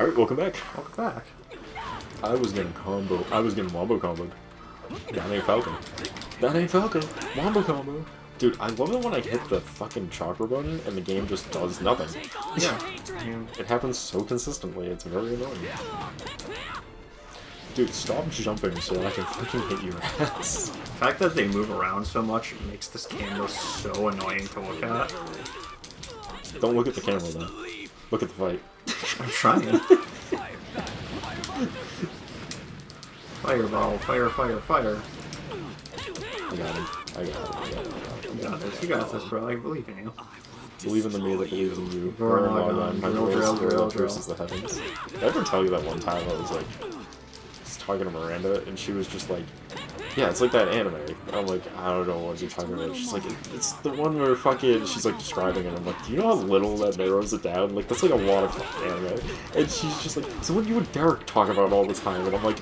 Alright, welcome back. Welcome back. I was getting wombo comboed. That ain't Falcon. That ain't Falcon. Wombo combo. Dude, I love it when I hit the fucking chakra button and the game just does nothing. Yeah. It happens so consistently, it's very annoying. Dude, stop jumping so I can fucking hit your ass. The fact that they move around so much makes this camera so annoying to look at. Don't look at the camera though. Look at the fight. I'm trying. Fireball, fire, fire, fire. I got him. I got him. I got him. You got this. You got this, bro. I believe in you. Believe in the me that believes in you. Drill. Versus the heavens. Did I ever tell you that one time I was like, talking to Miranda, and she was just like, yeah, it's like that anime. And I'm like, I don't know what you're talking about. She's like, it's the one where fucking, she's like describing it. I'm like, do you know how little that narrows it down? Like, that's like a lot of fucking anime. And she's just like, so what you and Derek talk about all the time? And I'm like,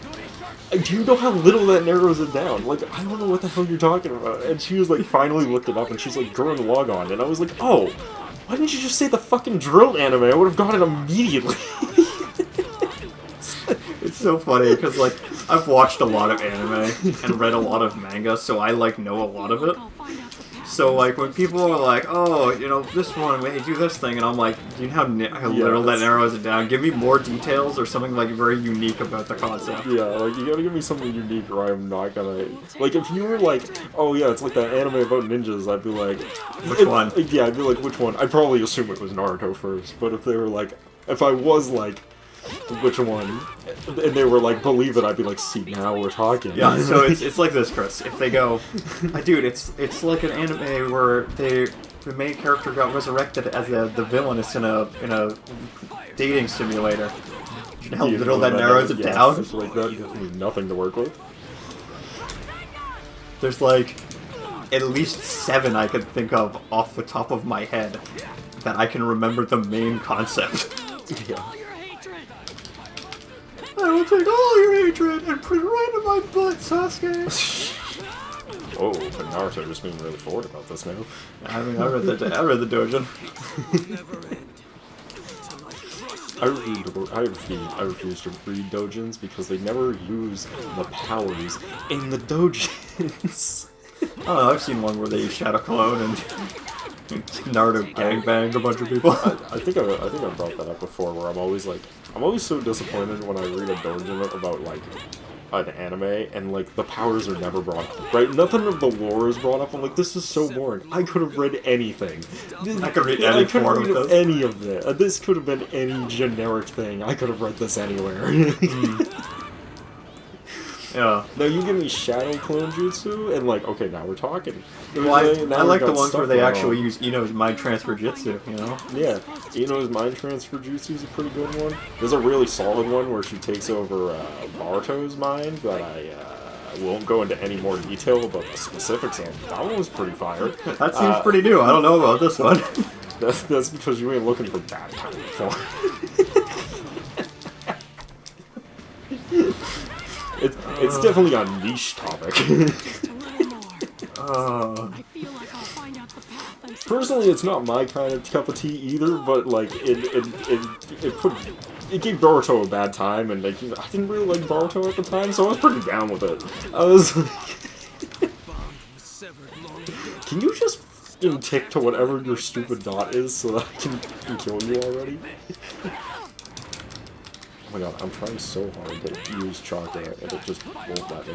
do you know how little that narrows it down? Like, I don't know what the hell you're talking about. And she was like, finally looked it up, and she's like, Gurren Lagann. And I was like, oh, why didn't you just say the fucking drill anime? I would have got it immediately. It's so funny, because, like, I've watched a lot of anime and read a lot of manga, so I, like, know a lot of it. So, like, when people are like, oh, you know, this one, they do this thing, and I'm like, do you know how little that narrows it down? Give me more details or something, like, very unique about the concept. Yeah, like, you gotta give me something unique or I'm not gonna... Like, if you were like, oh yeah, it's like that anime about ninjas, I'd be like... Which one? Yeah, I'd be like, which one? I'd probably assume it was Naruto first, but if they were like... If I was like... Which one? And they were like, believe it, I'd be like, see, now we're talking. Yeah, so it's like this, Chris. If they go, dude, it's like an anime where the main character got resurrected as the villainess in a dating simulator. You know how little that narrows it down? It's like that gives me nothing to work with. There's like at least 7 I could think of off the top of my head that I can remember the main concept. Yeah. I will take all your hatred and put it right in my butt, Sasuke. Oh, but Naruto just being really forward about this now. I mean, I read the doujin. I refuse to read doujins because they never use the powers in the doujins. I don't know, I've seen one where they use Shadow Clone and Naruto gangbanged a bunch of people. I think I brought that up before, where I'm always so disappointed when I read a doujin about like an anime and like the powers are never brought up, right? Nothing of the lore is brought up. I'm like, this is so boring. I could have read anything. I could read any form of this. Any of it. This could have been any generic thing. I could have read this anywhere. Yeah. Now you give me Shadow Clone Jutsu, and like, okay, now we're talking. Well, I like the ones where they actually use Ino's mind transfer jutsu, you know? Yeah, Ino's mind transfer jutsu is a pretty good one. There's a really solid one where she takes over Baruto's mind, but I won't go into any more detail about the specifics of it. That one was pretty fire. That seems pretty new. I don't know about this one. That's because you ain't looking for that kind of form. It's definitely a niche topic. Personally, it's not my kind of cup of tea either, but like it gave Boruto a bad time, and like I didn't really like Boruto at the time, so I was pretty down with it. I was like, can you just fucking tick to whatever your stupid dot is so that I can kill you already? Oh my god, I'm trying so hard to use chakra, and it just won't let me.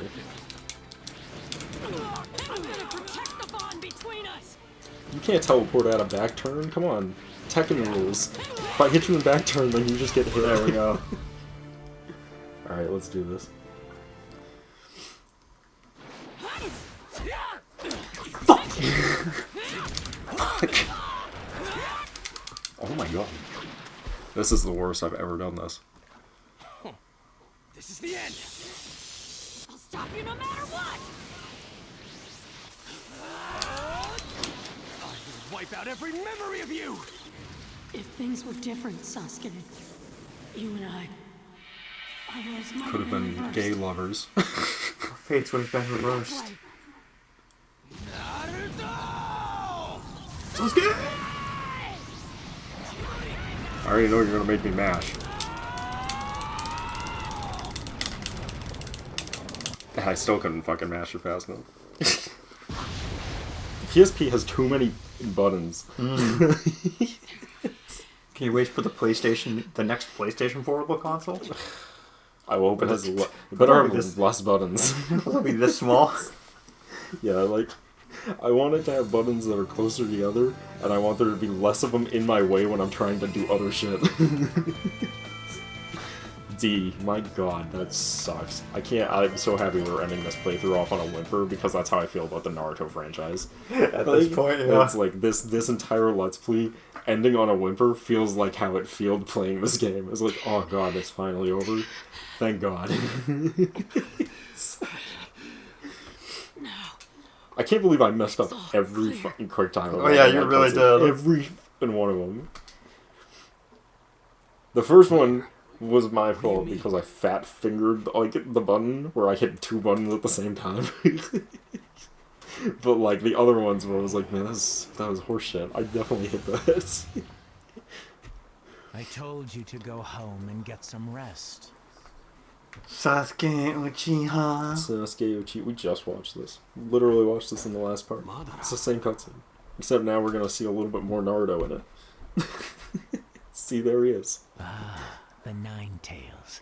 You can't teleport out of back turn, come on. Tekken rules. If I hit you in back turn, then you just get hit. There we go. Alright, let's do this. Fuck! Fuck! Oh my god. This is the worst I've ever done this. This is the end! I'll stop you no matter what! I will wipe out every memory of you! If things were different, Sasuke, you and I could have been gay lovers. Our fates would have been reversed. Naruto! Sasuke! I already know you're gonna make me mash. I still couldn't fucking master fast enough. PSP has too many buttons. Can you wait for the next PlayStation portable console? I will hope it has better have less buttons. It'll be this small. Yeah, like, I want it to have buttons that are closer together, and I want there to be less of them in my way when I'm trying to do other shit. D, my god, that sucks. I'm so happy we're ending this playthrough off on a whimper, because that's how I feel about the Naruto franchise. At this point, yeah. It's like, this entire Let's Play ending on a whimper feels like how it felt playing this game. It's like, oh god, it's finally over. Thank god. I can't believe I messed up every fucking quick time. Oh yeah, you really did. Every fucking one of them. The first one was my fault because I fat fingered like the button where I hit 2 buttons at the same time. But like the other ones where I was like, man, that was horseshit. I definitely hit that. I told you to go home and get some rest. Sasuke Uchiha. Sasuke Uchiha. We just watched this. Literally watched this in the last part. It's the same cutscene. Except now we're gonna see a little bit more Naruto in it. See, there he is. The Nine Tails.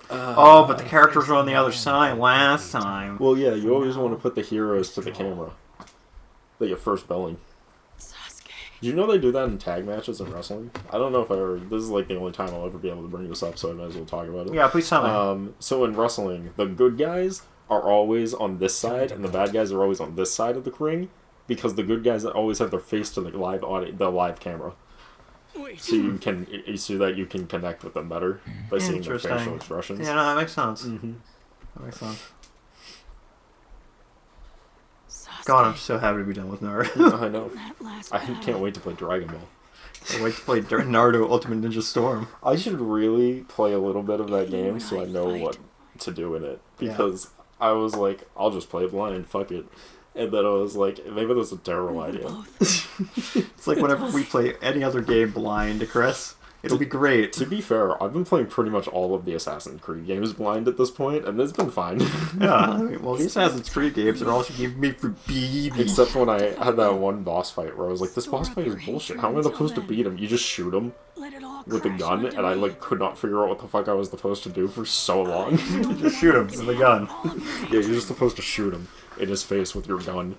But the characters were on the other side last time. Well, yeah, you always want to put the heroes to the camera that you're first billing. Sasuke. Did you know they do that in tag matches in wrestling? I don't know if I ever... This is like the only time I'll ever be able to bring this up, so I might as well talk about it. Yeah, please tell me. So in wrestling, the good guys are always on this side, and the bad guys are always on this side of the ring, because the good guys always have their face to the live camera. So that you can connect with them better by seeing their facial expressions. Yeah, no, that makes sense. Mm-hmm. That makes sense. Sasuke. God, I'm so happy to be done with Naruto. I know. That last I battle. can't wait to play Dragon Ball. I wait to play Naruto Ultimate Ninja Storm. I should really play a little bit of that game so I know what to do in it. Because I was like, I'll just play it blind, fuck it. And then I was like, maybe that's a terrible idea. It's like whenever we play any other game blind, Chris, it'll be great. To be fair, I've been playing pretty much all of the Assassin's Creed games blind at this point, and it's been fine. Yeah, I mean, well, the Assassin's Creed games are all she gave me for BB. Except when I had that one boss fight where I was like, this boss fight is bullshit. How am I supposed to beat him? You just shoot him with a gun, and I like could not figure out what the fuck I was supposed to do for so long. You just shoot him with a gun. Yeah, you're just supposed to shoot him in his face with your gun.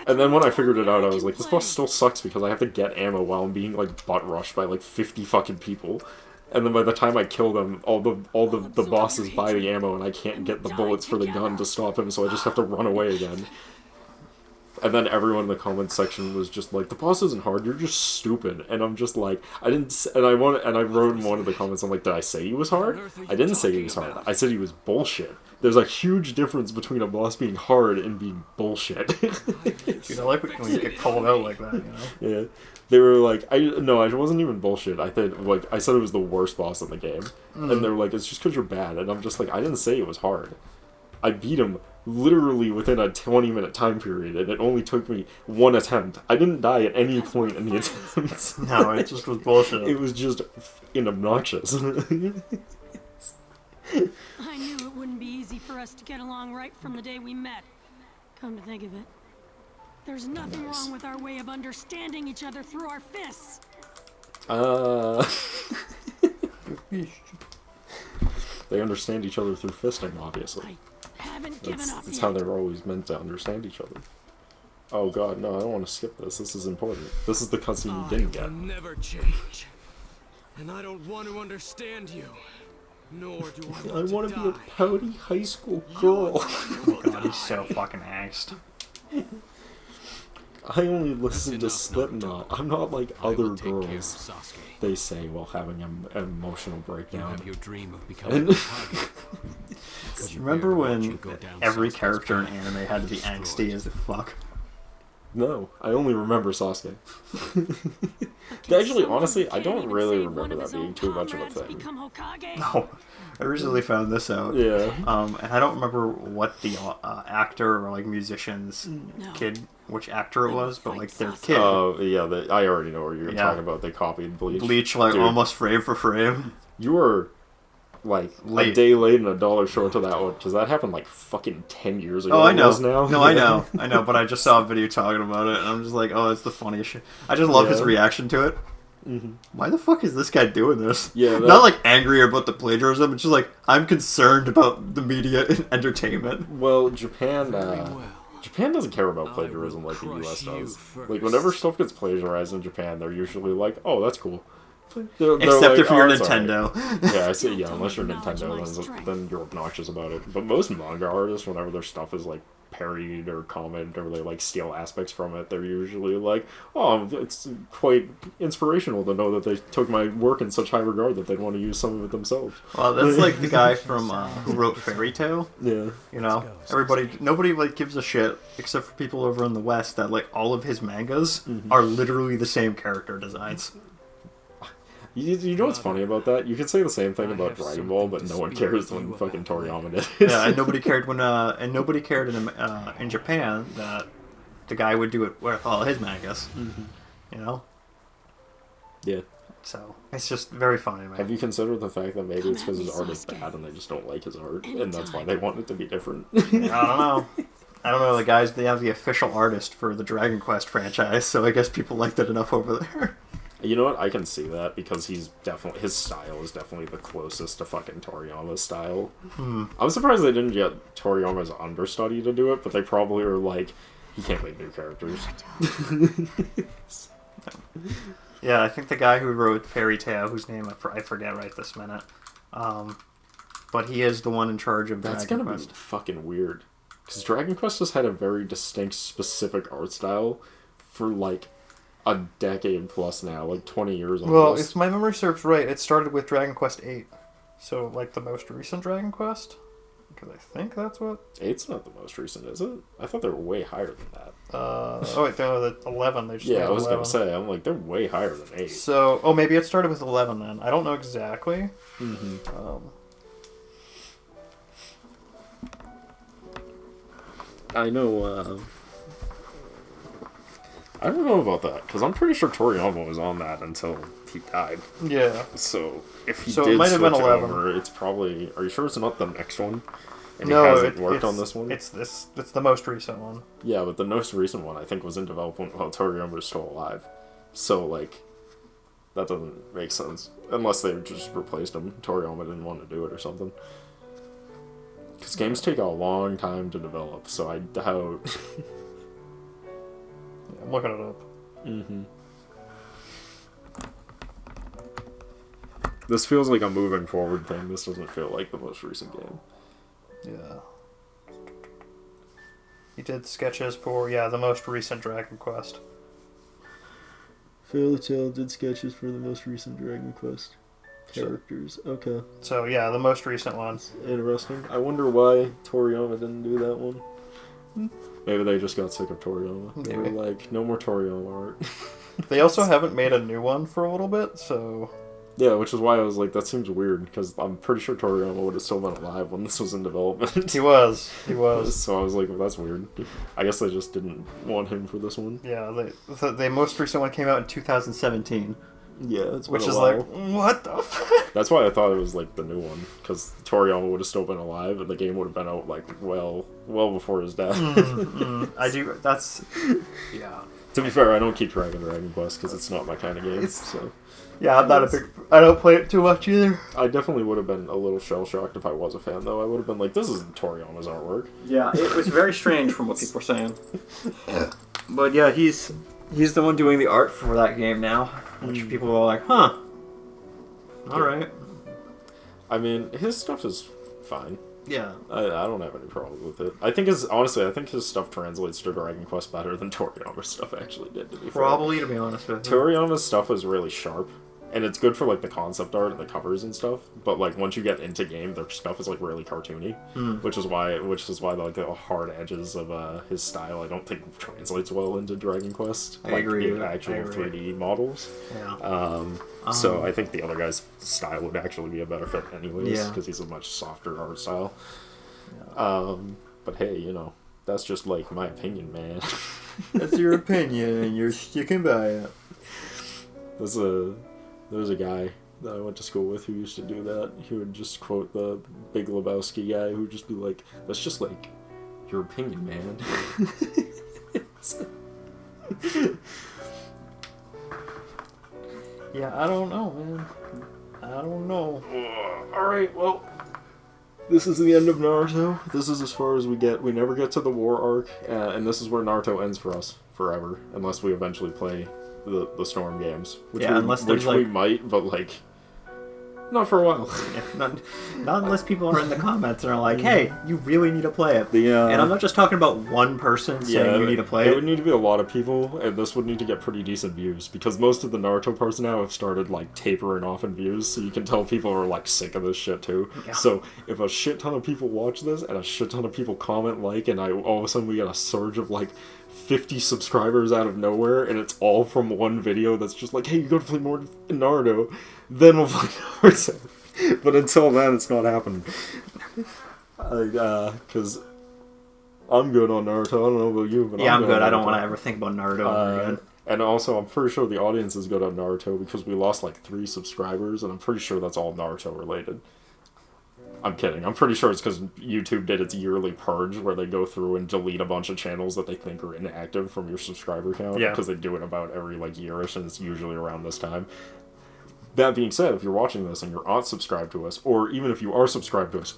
And then when I figured it out, I was like, this boss still sucks because I have to get ammo while I'm being like butt rushed by like 50 fucking people. And then by the time I kill them, all the bosses buy the ammo and I can't get the bullets for the gun to stop him, so I just have to run away again. And then everyone in the comments section was just like, the boss isn't hard, you're just stupid. And I'm just like, I wrote in one of the comments, I'm like, did I say he was hard? I didn't say he was hard. I said he was bullshit. There's a huge difference between a boss being hard and being bullshit. Dude, I like when you get called out like that, you know? Yeah. They were like, I wasn't even bullshit. I said it was the worst boss in the game. And they were like, it's just because you're bad. And I'm just like, I didn't say it was hard. I beat him literally within a 20-minute time period, and it only took me one attempt. I didn't die at any point in the attempt. No, it just was bullshit. It was just f***ing obnoxious. I knew it wouldn't be easy for us to get along right from the day we met. Come to think of it, there's nothing wrong with our way of understanding each other through our fists. They understand each other through fisting, obviously. I haven't given up That's yet. how they're always meant to understand each other. Oh god, no, I don't want to skip this. This is important. This is the cutscene you didn't I get. will never change. And I don't want to understand you. Nor do I want to be a pouty high school girl. Oh god, he's so fucking angst. I only listen to Slipknot. I'm not like other Take care of girls, Sasuke. they say while having an emotional You breakdown. have your dream of becoming And- a Hokage. But you Remember better watch when you go down every Sasuke's character in path anime had to be angsty as fuck? No, I only remember Sasuke. Actually, honestly, I don't really remember that being too much of a thing. No, I recently found this out. Yeah. And I don't remember what the actor or like musician's kid, which actor it was, but like their kid. Oh, yeah, I already know what you're Yeah. talking about. They copied Bleach. Bleach like Dude, almost frame for frame. You are like Late. a day late and a dollar short to that one, because that happened like fucking 10 years ago. Oh, I know. almost Now. No, I know, but I just saw a video talking about it, and I'm just like, oh, it's the funniest shit. I just love his reaction to it. Mm-hmm. Why the fuck is this guy doing this? Yeah, Not like angry about the plagiarism, it's just like, I'm concerned about the media and entertainment. Well, Japan, well. Japan doesn't care about plagiarism like the US does. Like, whenever stuff gets plagiarized in Japan, they're usually like, oh, that's cool. They're Except like, if you're "Oh, it's alright." Nintendo. Yeah, I see. Yeah, unless you're Acknowledge my Nintendo, strength. then you're obnoxious about it. But most manga artists, whenever their stuff is like parodied or comment or they like steal aspects from it, they're usually like, "Oh, it's quite inspirational to know that they took my work in such high regard that they'd want to use some of it themselves." Well, that's like the guy from who wrote Fairy Tail. Yeah. You know, nobody like gives a shit except for people over in the West that like all of his mangas are literally the same character designs. You know what's funny about that? You can say the same thing about Dragon Ball, but no one cares when fucking Toriyama did it. Yeah, and nobody cared in Japan that the guy would do it with all his mangas. You know, Yeah. so it's just very funny, man. Have you considered the fact that maybe it's because his art is bad and they just don't like his art, and that's why they want it to be different? I don't know. The guys, they have the official artist for the Dragon Quest franchise, so I guess people liked it enough over there. You know what? I can see that because his style is definitely the closest to fucking Toriyama's style. I'm surprised they didn't get Toriyama's understudy to do it, but they probably are like, he can't make new characters. Yeah, I think the guy who wrote Fairy Tail, whose name I forget right this minute, but he is the one in charge of That's Dragon gonna Quest. be fucking weird. Because Dragon Quest has had a very distinct, specific art style for like a decade plus now, like 20 years almost. Well, if my memory serves right, it started with Dragon Quest 8. So, like, the most recent Dragon Quest? Because I think that's what... 8's not the most recent, is it? I thought they were way higher than that. Oh, wait, no, the 11. They just Yeah, made I was 11. gonna say, I'm like, they're way higher than 8. So, maybe it started with 11 then. I don't know exactly. I know, I don't know about that, because I'm pretty sure Toriyama was on that until he died. Yeah. So, if he So it did might have been switch 11. over, it's probably... Are you sure it's not the next one? And No, he hasn't it's worked on this one? It's the most recent one. Yeah, but the most recent one, I think, was in development while Toriyama was still alive. So, like, that doesn't make sense. Unless they just replaced him. Toriyama didn't want to do it or something. Because games take a long time to develop, so I doubt... Yeah, I'm looking it up. This feels like a moving forward thing. This doesn't feel like the most recent game. Yeah. He did sketches for, the most recent Dragon Quest. Fairy Tail did sketches for the most recent Dragon Quest characters. Okay. So, the most recent one. Interesting. I wonder why Toriyama didn't do that one. Maybe they just got sick of Toriyama. They were Maybe. like, no more Toriyama art. They also haven't made a new one for a little bit, so... Yeah, which is why I was like, that seems weird, because I'm pretty sure Toriyama would have still been alive when this was in development. He was. So I was like, well, that's weird. I guess they just didn't want him for this one. Yeah, the most recent one came out in 2017. Yeah, it's been Which a is while. like, what the fuck? That's why I thought it was like the new one, because Toriyama would have still been alive, and the game would have been out like well before his death. That's... Yeah. To be fair, I don't keep track of Dragon Quest, because it's not my kind of game, so... Yeah, I'm not a big... I don't play it too much either. I definitely would have been a little shell-shocked if I was a fan, though. I would have been like, this isn't Toriyama's artwork. Yeah, it was very strange from what people were saying. But yeah, he's the one doing the art for that game now, which people are like, huh. Alright. I mean, his stuff is fine. Yeah. I don't have any problem with it. I think his stuff translates to Dragon Quest better than Toriyama's stuff actually did, to be fair. Probably, to be honest with you. Toriyama's stuff is really sharp, and it's good for like the concept art and the covers and stuff. But like once you get into game, their stuff is like really cartoony, which is why like the hard edges of his style I don't think translates well into Dragon Quest. I like agree. the actual 3D models. Yeah. So I think the other guy's style would actually be a better fit anyways, Yeah. because he's a much softer art style. But hey, you know, that's just like my opinion, man. That's your opinion, and you're sticking by it. There's a guy that I went to school with who used to do that. He would just quote the Big Lebowski guy who would just be like, that's just like your opinion, man. Yeah, I don't know, man. I don't know. Alright, well, this is the end of Naruto. This is as far as we get. We never get to the war arc, and this is where Naruto ends for us forever, unless we eventually play the Storm games. Which Yeah, unless there's, we like- might, but, like, not for a while. Not unless people are in the comments and are like, hey, you really need to play it. And I'm not just talking about one person saying you need to play it it. would need to be a lot of people, and this would need to get pretty decent views, because most of the Naruto parts now have started, like, tapering off in views, so you can tell people are, like, sick of this shit, too. Yeah. So, if a shit ton of people watch this, and a shit ton of people comment, like, and all of a sudden we get a surge of, like, 50 subscribers out of nowhere, and it's all from one video that's just like, hey, you gotta play more Naruto, then we'll play Naruto. But until then, it's not happening. Because I'm good on Naruto. I don't know about you, but Yeah, I'm good. on I don't Naruto. want to ever think about Naruto ever again. And also, I'm pretty sure the audience is good on Naruto because we lost like 3 subscribers, and I'm pretty sure that's all Naruto related. I'm kidding. I'm pretty sure it's because YouTube did its yearly purge where they go through and delete a bunch of channels that they think are inactive from your subscriber count. Yeah. Because they do it about every like yearish, and it's usually around this time. That being said, if you're watching this and you're not subscribed to us, or even if you are subscribed to us,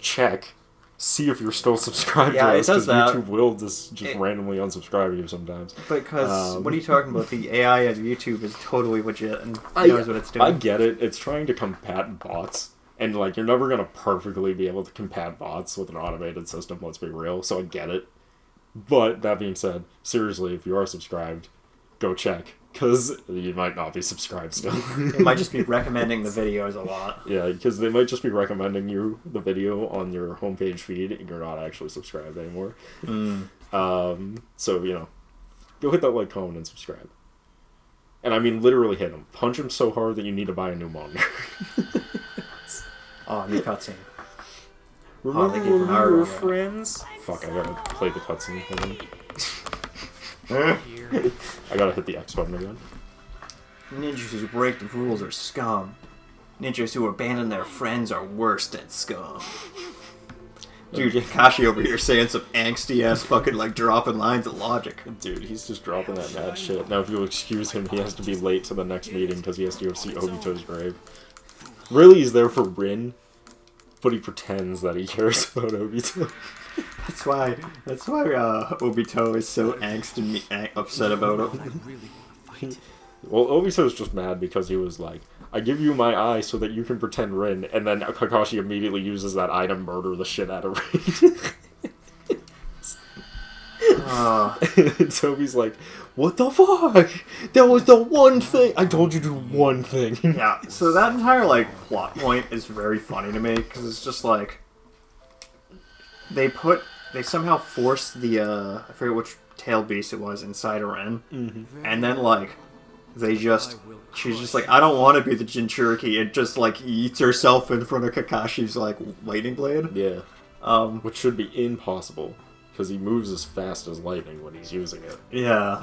see if you're still subscribed to Yeah, it us, does because that. YouTube will just randomly unsubscribe you sometimes. Because, what are you talking about? The AI of YouTube is totally legit and knows what it's doing. I get it. It's trying to combat bots. And, like, you're never going to perfectly be able to combat bots with an automated system, let's be real. So I get it. But, that being said, seriously, if you are subscribed, go check. Because you might not be subscribed still. It might just be recommending the videos a lot. Yeah, because they might just be recommending you the video on your homepage feed, and you're not actually subscribed anymore. So, you know, go hit that like, comment, and subscribe. And I mean, literally hit him. Punch him so hard that you need to buy a new monitor. Oh, new cutscene. Remember they when gave we Naruto were a- friends? Fuck, I gotta play the cutscene again. I gotta hit the X button again. Ninjas who break the rules are scum. Ninjas who abandon their friends are worse than scum. Dude, Kakashi over here saying some angsty ass fucking like dropping lines of logic. Dude, he's just dropping that mad shit. Now, if you'll excuse him, he has to be late to the next meeting because he has to go see Obito's grave. Really, he's there for Rin, but he pretends that he cares about Obito. That's why Obito is so upset about it. I really want to fight. Well, Obito's just mad because he was like, I give you my eye so that you can pretend Rin, and then Kakashi immediately uses that eye to murder the shit out of Rin. And Toby's like, what the fuck? That was the one thing! I told you to do one thing. Yeah, so that entire like plot point is very funny to me because it's just like they somehow forced the I forget which tail beast it was inside Ren, and then like she's just like, I don't want to be the Jinchuriki, and just like eats herself in front of Kakashi's like lightning blade. Yeah. Which should be impossible, because he moves as fast as lightning when he's using it. Yeah.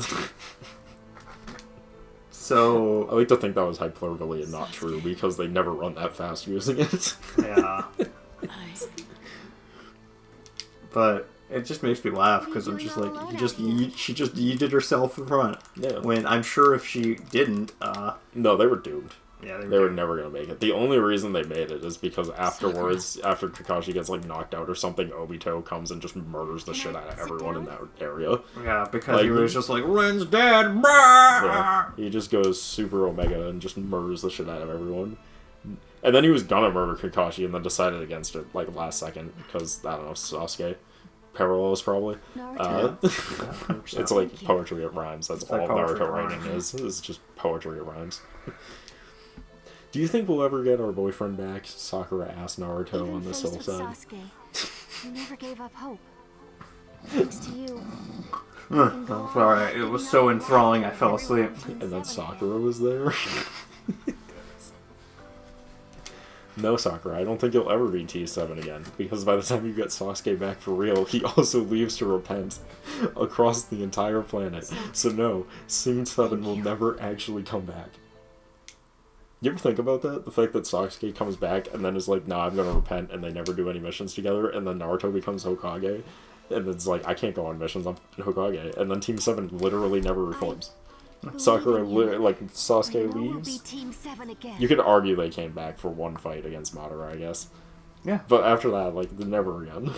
So I like to think that was hyperbole and not true, because they never run that fast using it. yeah. But it just makes me laugh because I'm just like, she just yeeted herself in front. Yeah. When I'm sure if she didn't, No, they were doomed. yeah, They were never gonna make it. The only reason they made it is because afterwards, after Kakashi gets like knocked out or something, Obito comes and just murders the shit out of everyone in that area. Yeah, because Like, he was just like, Ren's dead. Yeah. He just goes super Omega and just murders the shit out of everyone. And then he was gonna murder Kakashi and then decided against it, like, last second, because, I don't know, Sasuke. Parallels, probably. It's like poetry it rhymes. That's all like poetry Naruto it writing rhymes. is just poetry it rhymes. Do you think we'll ever get our boyfriend back? Sakura asked Naruto on this hillside. Sasuke, you never gave up hope. Thanks to you. I'm sorry, it was so enthralling I fell asleep. And then Sakura was there. No, Sakura, I don't think you'll ever be T7 again, because by the time you get Sasuke back for real, he also leaves to repent across the entire planet. So no, Scene 7 will never actually come back. You ever think about that? The fact that Sasuke comes back and then is like, nah, I'm gonna repent, and they never do any missions together, and then Naruto becomes Hokage, and it's like, I can't go on missions, I'm Hokage, and then Team 7 literally never reforms. Sakura, Sasuke leaves. Team 7 again. You could argue they came back for one fight against Madara, I guess. Yeah. But after that, like, never again.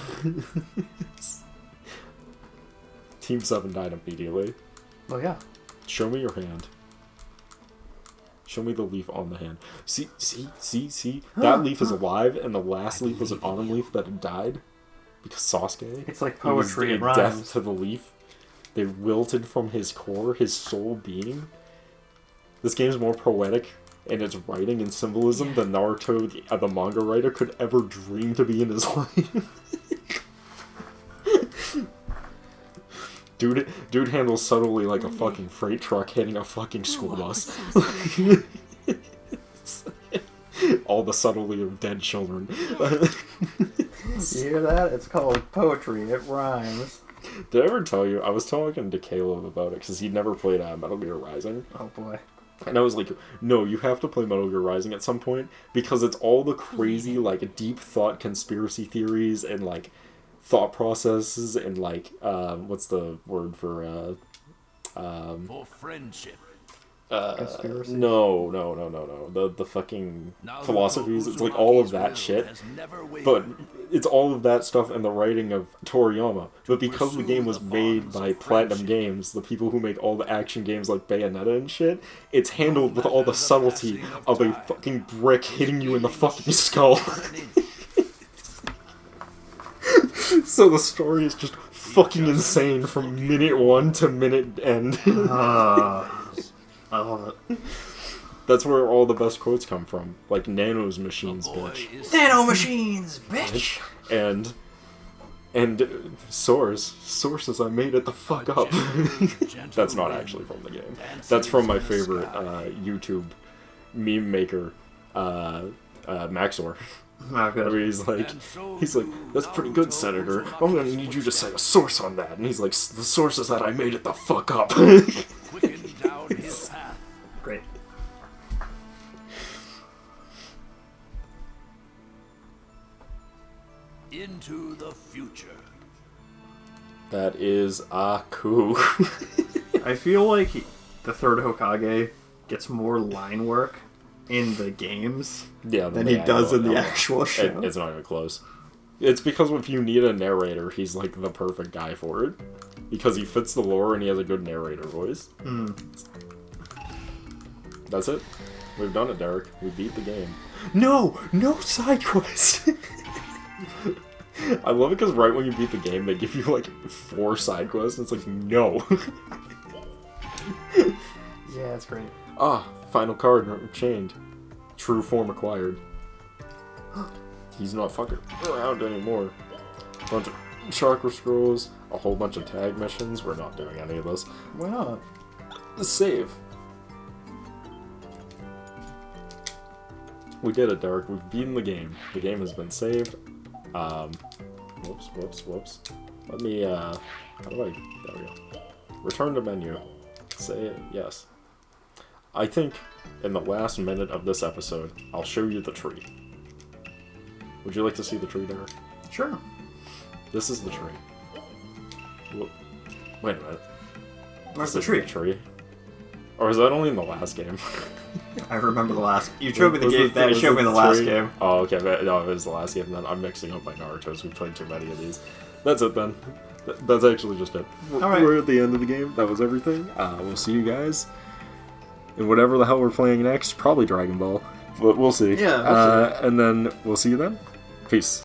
Team 7 died immediately. Oh yeah. Show me your hand. Show me the leaf on the hand. See? That leaf is alive, and the last leaf was an autumn leaf that had died. Because Sasuke... It's like poetry and death rhymes. to the leaf. They wilted from his core, his soul being. This game's more poetic in its writing and symbolism than Naruto, the manga writer, could ever dream to be in his life. Dude handles subtly like a fucking freight truck hitting a fucking school bus. All the subtlety of dead children. You hear that? It's called poetry. It rhymes. Did I ever tell you? I was talking to Caleb about it because he'd never played Metal Gear Rising. Oh boy. And I was like, no, you have to play Metal Gear Rising at some point because it's all the crazy, like, deep thought conspiracy theories and, like, thought processes and, like, what's the word for, For friendship. Conspiracy? No. The fucking philosophies. It's like all of that shit. But it's all of that stuff and the writing of Toriyama. But because the game was made by Platinum Games, the people who make all the action games like Bayonetta and shit, it's handled with all the subtlety of a fucking brick hitting you in the fucking skull. So the story is just fucking insane from minute 1 to minute end. I love it. That's where all the best quotes come from. Like, Nano's machines, bitch. Nano machines, bitch! And sources, I made it the fuck up. That's not actually from the game. That's from my favorite YouTube meme maker, Maxor. Not good. Where he's like, that's pretty good, Senator. I'm gonna need you to cite a source on that. And he's like, the source is that I made it the fuck up. Great. Into the future. That is Aku. I feel like the third Hokage gets more line work in the games than he does in the actual show. It's not even close. It's because if you need a narrator, he's like the perfect guy for it. Because he fits the lore and he has a good narrator voice. That's it. We've done it, Derek. We beat the game. No side quest. I love it because right when you beat the game, they give you like 4 side quests. And it's like, no. Yeah, it's great. Final card chained. True form acquired. He's not fucking around anymore. Bunch of chakra scrolls, a whole bunch of tag missions. We're not doing any of this. Why not? Save. We did it, Derek. We've beaten the game. The game has been saved. Whoops. Let me, how do I, there we go. Return to menu. Say it, yes. I think in the last minute of this episode, I'll show you the tree. Would you like to see the tree, Derek? Sure. This is the tree. Wait a minute. Where's This the isn't tree? Or is that only in the last game? I remember the last. You showed me the game. That showed me the last game. Oh, okay. No, it was the last game. Then I'm mixing up my Naruto's. We played too many of these. That's it then. That's actually just it. Alright. We're at the end of the game. That was everything. We'll see you guys in whatever the hell we're playing next. Probably Dragon Ball, but we'll see. Yeah, we'll see. And then we'll see you then. Peace.